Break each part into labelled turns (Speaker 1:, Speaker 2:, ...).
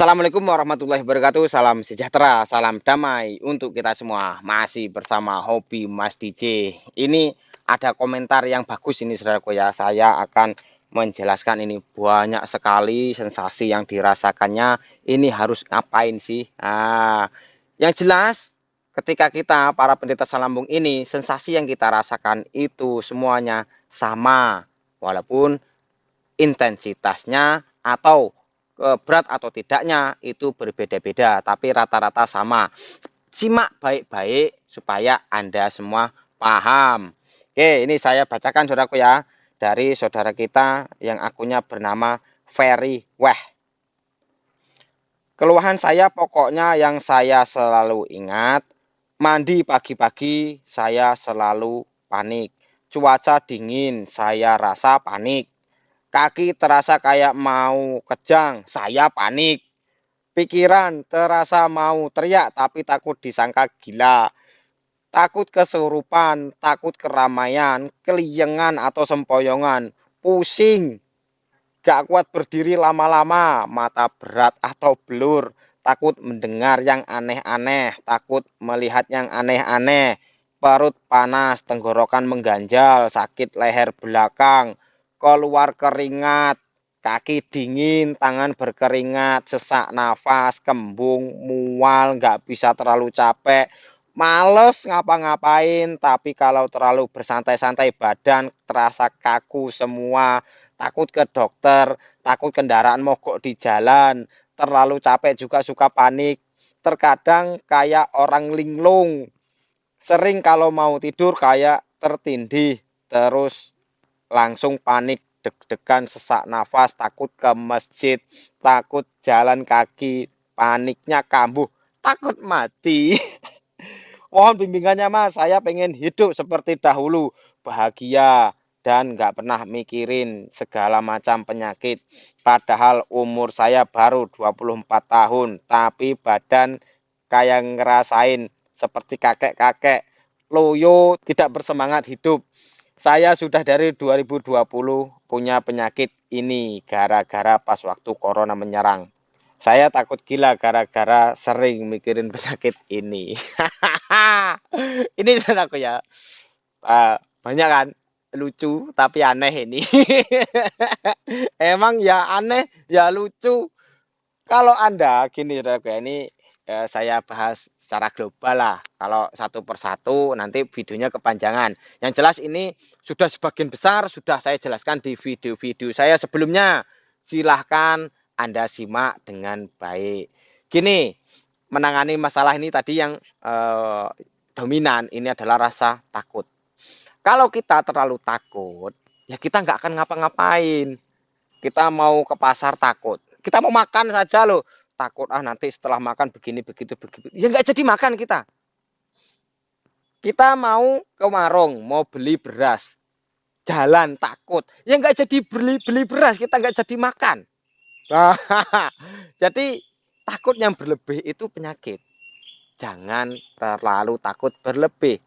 Speaker 1: Assalamualaikum warahmatullahi wabarakatuh. Salam sejahtera, salam damai untuk kita semua. Masih bersama Hobi Mas DJ. Ini ada komentar yang bagus ini saudaraku ya. Saya akan menjelaskan ini banyak sekali sensasi yang dirasakannya. Ini harus ngapain sih? Yang jelas ketika kita para penderita asam lambung ini sensasi yang kita rasakan itu semuanya sama, walaupun intensitasnya atau berat atau tidaknya itu berbeda-beda, tapi rata-rata sama. Simak baik-baik supaya Anda semua paham. Oke, ini saya bacakan saudaraku ya, dari saudara kita yang akunnya bernama Ferry Weh. Keluhan saya pokoknya yang saya selalu ingat, mandi pagi-pagi saya selalu panik. Cuaca dingin saya rasa panik. Kaki terasa kayak mau kejang, saya panik. Pikiran terasa mau teriak tapi takut disangka gila. Takut kesurupan, takut keramaian, keliengan atau sempoyongan, pusing, gak kuat berdiri lama-lama, mata berat atau blur, takut mendengar yang aneh-aneh, takut melihat yang aneh-aneh, perut panas, tenggorokan mengganjal, sakit leher belakang, keluar keringat, kaki dingin, tangan berkeringat, sesak nafas, kembung, mual, nggak bisa terlalu capek, males ngapa-ngapain, tapi kalau terlalu bersantai-santai badan terasa kaku semua, takut ke dokter, takut kendaraan mogok di jalan, terlalu capek juga suka panik, terkadang kayak orang linglung, sering kalau mau tidur kayak tertindih, terus langsung panik, deg-degan, sesak nafas, takut ke masjid, takut jalan kaki, paniknya kambuh, takut mati. Mohon bimbingannya mas, saya pengen hidup seperti dahulu, bahagia, dan nggak pernah mikirin segala macam penyakit. Padahal umur saya baru 24 tahun, tapi badan kayak ngerasain seperti kakek-kakek, loyo, tidak bersemangat hidup. Saya sudah dari 2020 punya penyakit ini gara-gara pas waktu corona menyerang. Saya takut gila gara-gara sering mikirin penyakit ini. Ini aku ya. Banyak kan lucu tapi aneh ini. Emang ya aneh ya lucu. Kalau Anda gini saudaraku ya, ini saya bahas secara global lah. Kalau satu persatu nanti videonya kepanjangan. Yang jelas ini sudah sebagian besar sudah saya jelaskan di video-video saya sebelumnya. Silahkan Anda simak dengan baik. Gini, menangani masalah ini tadi yang dominan ini adalah rasa takut. Kalau kita terlalu takut, ya kita nggak akan ngapa-ngapain. Kita mau ke pasar takut. Kita mau makan saja loh. Takut nanti setelah makan begini begitu begitu. Ya nggak jadi makan kita. Kita mau ke warung, mau beli beras. Jalan takut. Ya nggak jadi beli beras, kita nggak jadi makan. Nah, jadi takut yang berlebih itu penyakit. Jangan terlalu takut berlebih.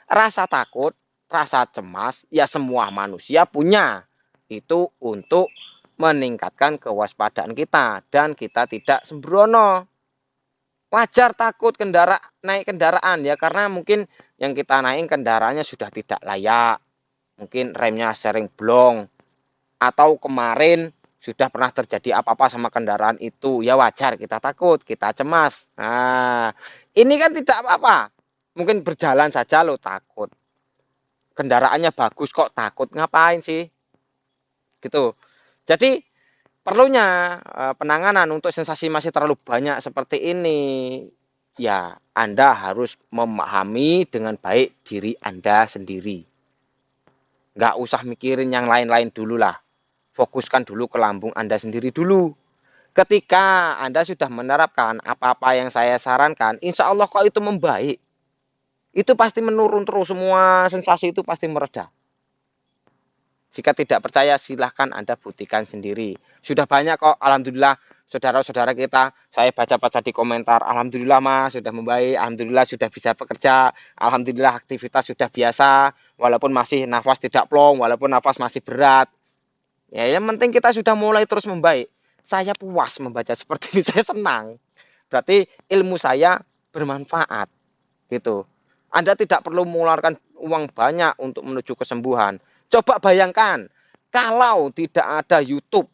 Speaker 1: Rasa takut, rasa cemas, ya semua manusia punya. Itu untuk meningkatkan kewaspadaan kita dan kita tidak sembrono. Wajar takut naik kendaraan ya karena mungkin yang kita naik kendaraannya sudah tidak layak. Mungkin remnya sering blong atau kemarin sudah pernah terjadi apa-apa sama kendaraan itu. Ya wajar kita takut, kita cemas. Nah, ini kan tidak apa-apa. Mungkin berjalan saja lo takut. Kendaraannya bagus kok takut ngapain sih? Gitu. Jadi perlunya penanganan untuk sensasi masih terlalu banyak seperti ini, ya Anda harus memahami dengan baik diri Anda sendiri. Nggak usah mikirin yang lain-lain dulu lah. Fokuskan dulu ke lambung Anda sendiri dulu. Ketika Anda sudah menerapkan apa-apa yang saya sarankan, insya Allah kok itu membaik. Itu pasti menurun terus, semua sensasi itu pasti mereda. Jika tidak percaya silahkan Anda buktikan sendiri. Sudah banyak kok alhamdulillah saudara-saudara kita, saya baca-baca di komentar, alhamdulillah mas sudah membaik, alhamdulillah sudah bisa bekerja, alhamdulillah aktivitas sudah biasa, walaupun masih nafas tidak plong, walaupun nafas masih berat. Ya yang penting kita sudah mulai terus membaik. saya puas membaca seperti ini, saya senang. Berarti ilmu saya bermanfaat, gitu. Anda tidak perlu mengeluarkan uang banyak untuk menuju kesembuhan. Coba bayangkan, kalau tidak ada YouTube,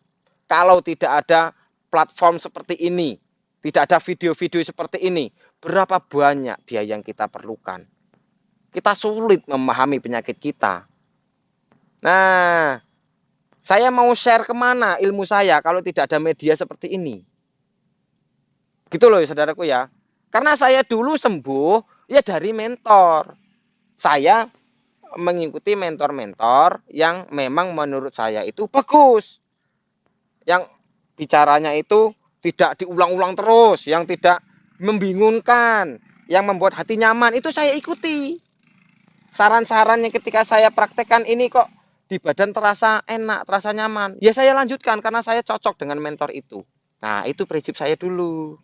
Speaker 1: kalau tidak ada platform seperti ini, tidak ada video-video seperti ini, berapa banyak biaya yang kita perlukan. Kita sulit memahami penyakit kita. Nah, saya mau share kemana ilmu saya kalau tidak ada media seperti ini? Gitu loh saudaraku ya. Karena saya dulu sembuh ya dari mentor. Saya mengikuti mentor-mentor yang memang menurut saya itu bagus. Yang bicaranya itu tidak diulang-ulang terus, yang tidak membingungkan, yang membuat hati nyaman, itu saya ikuti. Saran-sarannya ketika saya praktekkan ini kok di badan terasa enak, terasa nyaman. Ya saya lanjutkan karena saya cocok dengan mentor itu. Nah, itu prinsip saya dulu.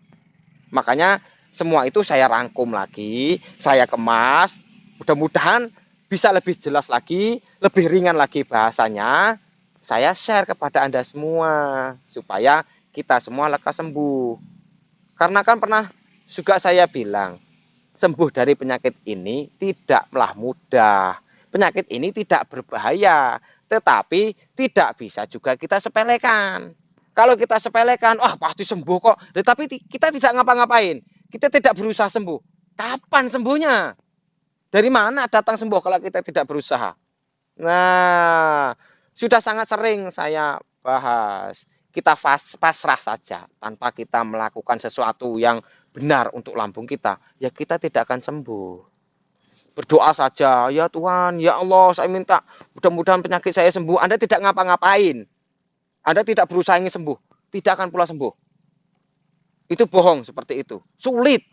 Speaker 1: Makanya semua itu saya rangkum lagi, saya kemas, mudah-mudahan bisa lebih jelas lagi, lebih ringan lagi bahasanya. Saya share kepada Anda semua supaya kita semua lekas sembuh. Karena kan pernah juga saya bilang, sembuh dari penyakit ini tidaklah mudah. Penyakit ini tidak berbahaya, tetapi tidak bisa juga kita sepelekan. Kalau kita sepelekan, wah pasti sembuh kok. Tetapi kita tidak ngapa-ngapain. Kita tidak berusaha sembuh. Kapan sembuhnya? Dari mana datang sembuh kalau kita tidak berusaha? Nah, sudah sangat sering saya bahas. Kita pasrah saja tanpa kita melakukan sesuatu yang benar untuk lambung kita. Ya kita tidak akan sembuh. Berdoa saja, ya Tuhan, ya Allah, saya minta mudah-mudahan penyakit saya sembuh. Anda tidak ngapa-ngapain. Anda tidak berusaha ingin sembuh, tidak akan pula sembuh. Itu bohong seperti itu. Sulit.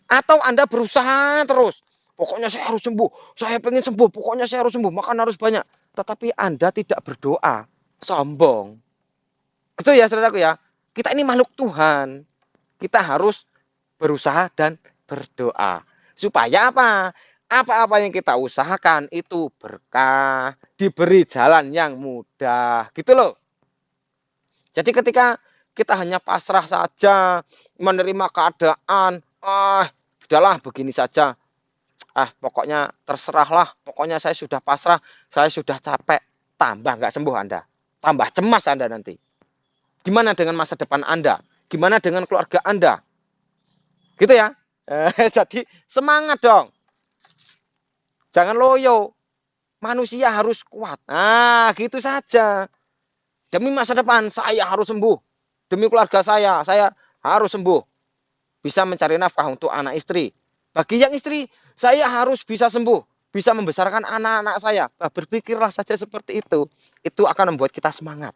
Speaker 1: Atau Anda berusaha terus. Pokoknya saya harus sembuh. Saya pengen sembuh. Pokoknya saya harus sembuh. Makan harus banyak. Tetapi Anda tidak berdoa. Sombong. Itu ya saudaraku ya. Kita ini makhluk Tuhan. Kita harus berusaha dan berdoa. Supaya apa? Apa-apa yang kita usahakan itu berkah. Diberi jalan yang mudah. Gitu loh. Jadi ketika kita hanya pasrah saja, menerima keadaan, udahlah begini saja. Pokoknya terserahlah, pokoknya saya sudah pasrah, saya sudah capek. Tambah nggak sembuh Anda. Tambah cemas Anda nanti. Gimana dengan masa depan Anda? Gimana dengan keluarga Anda? Gitu ya. Jadi semangat dong. Jangan loyo. Manusia harus kuat. Nah, gitu saja. Demi masa depan, saya harus sembuh. Demi keluarga saya harus sembuh. Bisa mencari nafkah untuk anak istri. Bagi yang istri, saya harus bisa sembuh. Bisa membesarkan anak-anak saya. Nah, berpikirlah saja seperti itu. Itu akan membuat kita semangat.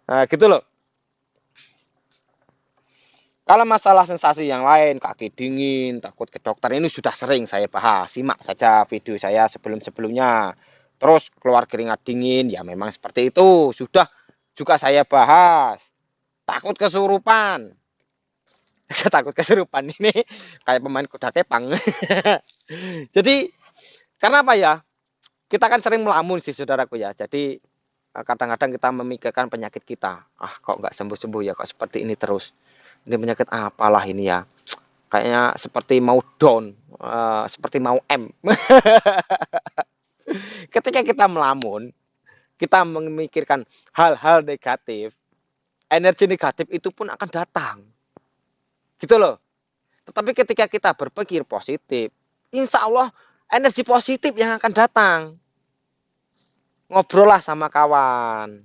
Speaker 1: Nah, gitu loh. Kalau masalah sensasi yang lain, kaki dingin, takut ke dokter, ini sudah sering saya bahas. Simak saja video saya sebelum-sebelumnya. Terus keluar keringat dingin, ya memang seperti itu. Sudah juga saya bahas. Takut kesurupan. Takut kesurupan ini kayak pemain kuda kepang. Jadi, karena apa ya? Kita kan sering melamun sih saudaraku ya. Jadi, kadang-kadang kita memikirkan penyakit kita. Kok nggak sembuh-sembuh ya, kok seperti ini terus. Ini penyakit apalah ini ya, kayaknya seperti mau down, seperti mau M. Ketika kita melamun, kita memikirkan hal-hal negatif, energi negatif itu pun akan datang, gitu loh. Tetapi ketika kita berpikir positif, insya Allah energi positif yang akan datang. Ngobrol lah sama kawan,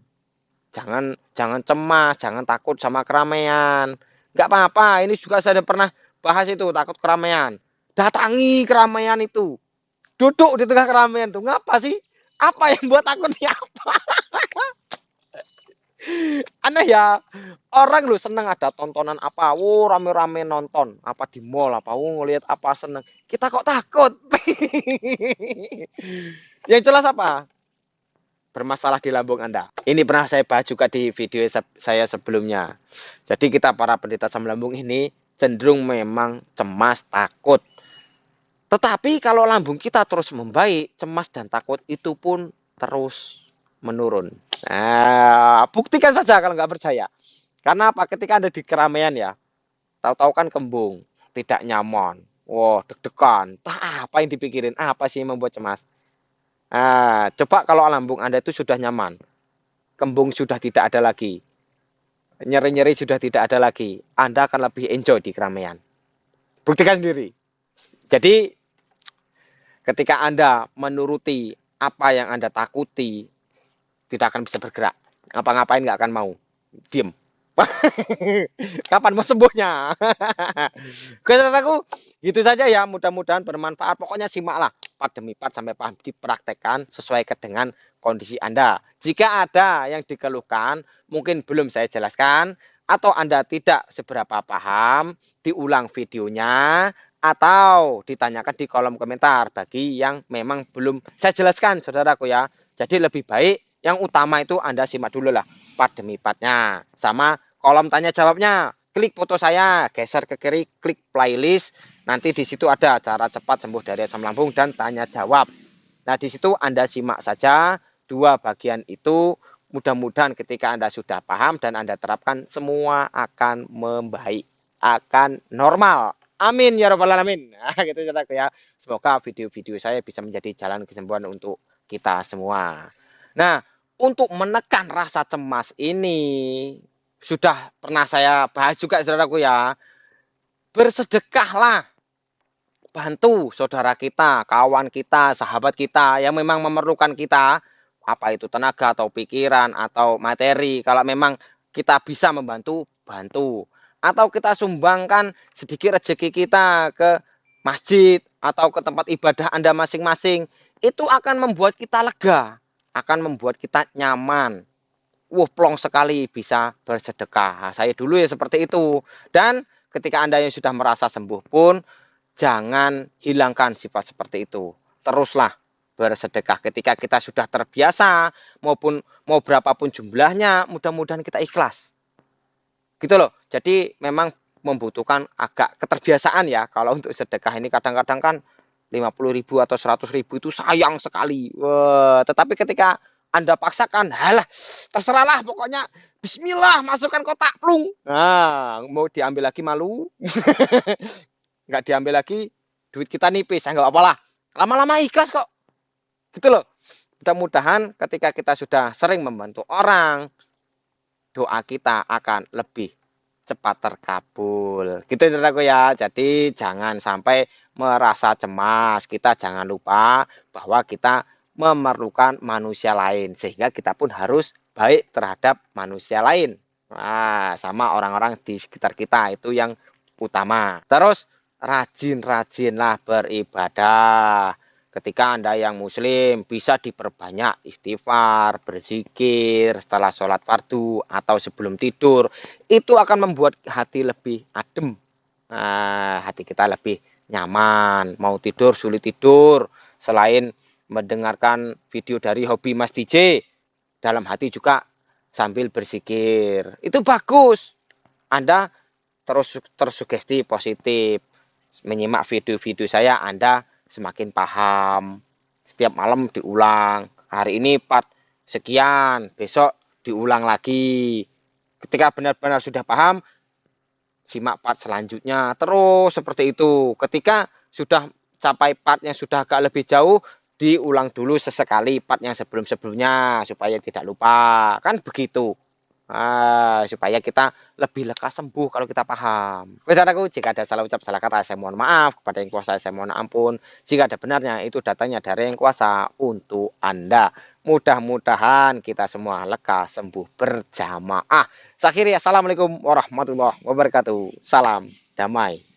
Speaker 1: jangan cemas, jangan takut sama keramaian. Nggak apa-apa, ini juga saya pernah bahas itu, takut keramaian. Datangi keramaian itu. Duduk di tengah keramaian itu. Ngapa sih? Apa yang buat takutnya apa? Aneh ya. Orang lu seneng ada tontonan apa. Rame-rame nonton. Apa di mall, apa. Ngeliat apa seneng. Kita kok takut? Yang jelas apa? Bermasalah di lambung Anda. Ini pernah saya bahas juga di video saya sebelumnya. Jadi kita para penderita asam lambung ini cenderung memang cemas, takut. Tetapi kalau lambung kita terus membaik, cemas dan takut itu pun terus menurun. Nah, buktikan saja kalau nggak percaya. Karena apa? Ketika Anda di keramaian ya, tahu-tahu kan kembung, tidak nyaman. Wow, deg-degan. Apa yang dipikirin? Apa sih yang membuat cemas? Coba kalau lambung Anda itu sudah nyaman, kembung sudah tidak ada lagi, nyeri-nyeri sudah tidak ada lagi, Anda akan lebih enjoy di keramaian. Buktikan sendiri. Jadi, ketika Anda menuruti apa yang Anda takuti, tidak akan bisa bergerak. Ngapa-ngapain nggak akan mau. Diem. Kapan mau sembuhnya? Aku gitu saja ya. Mudah-mudahan bermanfaat. Pokoknya simaklah part demi part sampai paham, dipraktekkan sesuai dengan kondisi Anda. Jika ada yang dikeluhkan, mungkin belum saya jelaskan, atau Anda tidak seberapa paham, diulang videonya, atau ditanyakan di kolom komentar bagi yang memang belum saya jelaskan, saudaraku ya. Jadi lebih baik yang utama itu Anda simak dulu lah part demi partnya. Sama kolom tanya jawabnya. Klik foto saya, geser ke kiri, klik playlist. Nanti di situ ada cara cepat sembuh dari asam lambung dan tanya jawab. Nah, di situ Anda simak saja dua bagian itu. Mudah-mudahan ketika Anda sudah paham dan Anda terapkan, semua akan membaik, akan normal. Amin ya rabbal alamin. Nah, gitu ya. Semoga video-video saya bisa menjadi jalan kesembuhan untuk kita semua. Nah, untuk menekan rasa cemas ini sudah pernah saya bahas juga, saudaraku ya. Bersedekahlah, bantu saudara kita, kawan kita, sahabat kita yang memang memerlukan kita, apa itu tenaga atau pikiran atau materi. Kalau memang kita bisa membantu, bantu. Atau kita sumbangkan sedikit rezeki kita ke masjid atau ke tempat ibadah Anda masing-masing. Itu akan membuat kita lega, akan membuat kita nyaman. Plong sekali bisa bersedekah. Nah, saya dulu ya seperti itu. Dan ketika Anda yang sudah merasa sembuh pun, jangan hilangkan sifat seperti itu. Teruslah bersedekah. Ketika kita sudah terbiasa, maupun mau berapapun jumlahnya, mudah-mudahan kita ikhlas. Gitu loh. Jadi memang membutuhkan agak keterbiasaan ya. Kalau untuk sedekah ini kadang-kadang kan 50.000 atau 100.000 itu sayang sekali. Tetapi ketika Anda paksakan, halah, terserahlah pokoknya. Bismillah, masukkan kotak, plung. Nah, mau diambil lagi malu. Nggak diambil lagi, duit kita nipis. Nggak apalah. Lama-lama ikhlas kok. Gitu loh. Mudah-mudahan ketika kita sudah sering membantu orang, doa kita akan lebih cepat terkabul. Gitu saudaraku ya. Jadi jangan sampai merasa cemas. Kita jangan lupa bahwa kita memerlukan manusia lain, sehingga kita pun harus baik terhadap manusia lain. Nah, sama orang-orang di sekitar kita, itu yang utama. Terus rajin-rajinlah beribadah. Ketika Anda yang muslim, bisa diperbanyak istighfar, berzikir setelah sholat fardu atau sebelum tidur. Itu akan membuat hati lebih adem. Nah, hati kita lebih nyaman. Mau tidur sulit tidur. Selain mendengarkan video dari hobi Mas DJ, dalam hati juga sambil berzikir. Itu bagus. Anda terus tersugesti positif. Menyimak video-video saya, Anda semakin paham. Setiap malam diulang. Hari ini part sekian, besok diulang lagi. Ketika benar-benar sudah paham, simak part selanjutnya. Terus seperti itu. Ketika sudah capai part yang sudah agak lebih jauh, diulang dulu sesekali part yang sebelum-sebelumnya supaya tidak lupa. Kan begitu. Supaya kita lebih lekas sembuh kalau kita paham. Saudaraku, jika ada salah ucap, salah kata, saya mohon maaf. Kepada yang kuasa, saya mohon ampun. Jika ada benarnya, itu datanya dari yang kuasa untuk Anda. Mudah-mudahan kita semua lekas sembuh berjamaah. Akhirnya, assalamualaikum warahmatullahi wabarakatuh. Salam damai.